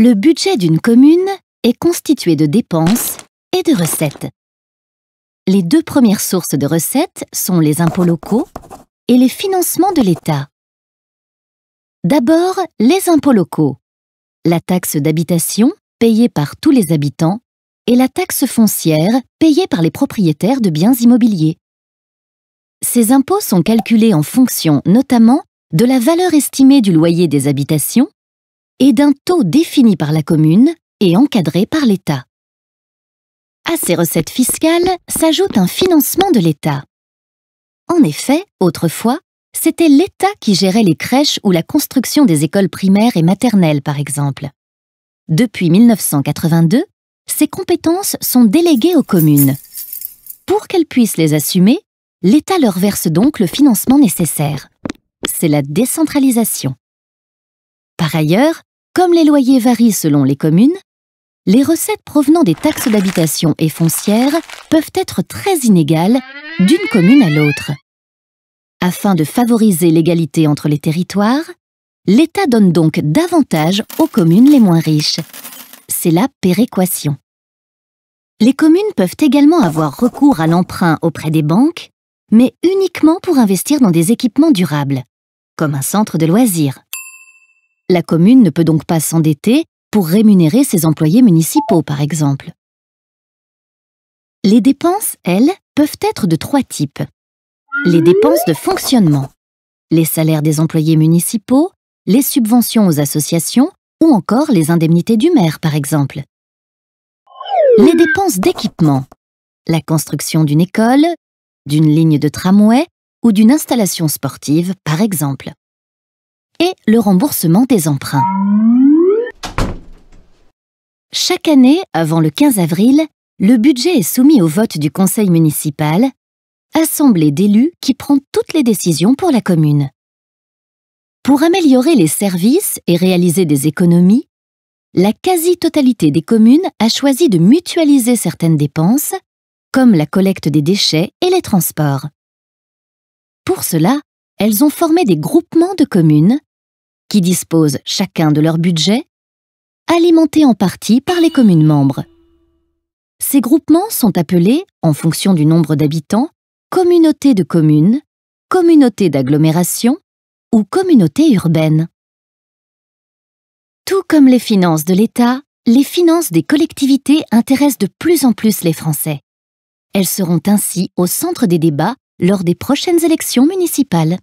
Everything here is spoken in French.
Le budget d'une commune est constitué de dépenses et de recettes. Les deux premières sources de recettes sont les impôts locaux et les financements de l'État. D'abord, les impôts locaux. La taxe d'habitation, payée par tous les habitants, et la taxe foncière, payée par les propriétaires de biens immobiliers. Ces impôts sont calculés en fonction, notamment, de la valeur estimée du loyer des habitations et d'un taux défini par la commune et encadré par l'État. À ces recettes fiscales s'ajoute un financement de l'État. En effet, autrefois, c'était l'État qui gérait les crèches ou la construction des écoles primaires et maternelles, par exemple. Depuis 1982, ces compétences sont déléguées aux communes. Pour qu'elles puissent les assumer, l'État leur verse donc le financement nécessaire. C'est la décentralisation. Par ailleurs, comme les loyers varient selon les communes, les recettes provenant des taxes d'habitation et foncières peuvent être très inégales d'une commune à l'autre. Afin de favoriser l'égalité entre les territoires, l'État donne donc davantage aux communes les moins riches. C'est la péréquation. Les communes peuvent également avoir recours à l'emprunt auprès des banques, mais uniquement pour investir dans des équipements durables, comme un centre de loisirs. La commune ne peut donc pas s'endetter pour rémunérer ses employés municipaux, par exemple. Les dépenses, elles, peuvent être de trois types. Les dépenses de fonctionnement, les salaires des employés municipaux, les subventions aux associations ou encore les indemnités du maire, par exemple. Les dépenses d'équipement, la construction d'une école, d'une ligne de tramway ou d'une installation sportive, par exemple. Et le remboursement des emprunts. Chaque année, avant le 15 avril, le budget est soumis au vote du conseil municipal, assemblée d'élus qui prend toutes les décisions pour la commune. Pour améliorer les services et réaliser des économies, la quasi-totalité des communes a choisi de mutualiser certaines dépenses, comme la collecte des déchets et les transports. Pour cela, elles ont formé des groupements de communes qui disposent chacun de leur budget, alimentés en partie par les communes membres. Ces groupements sont appelés, en fonction du nombre d'habitants, communautés de communes, communautés d'agglomération ou communautés urbaines. Tout comme les finances de l'État, les finances des collectivités intéressent de plus en plus les Français. Elles seront ainsi au centre des débats lors des prochaines élections municipales.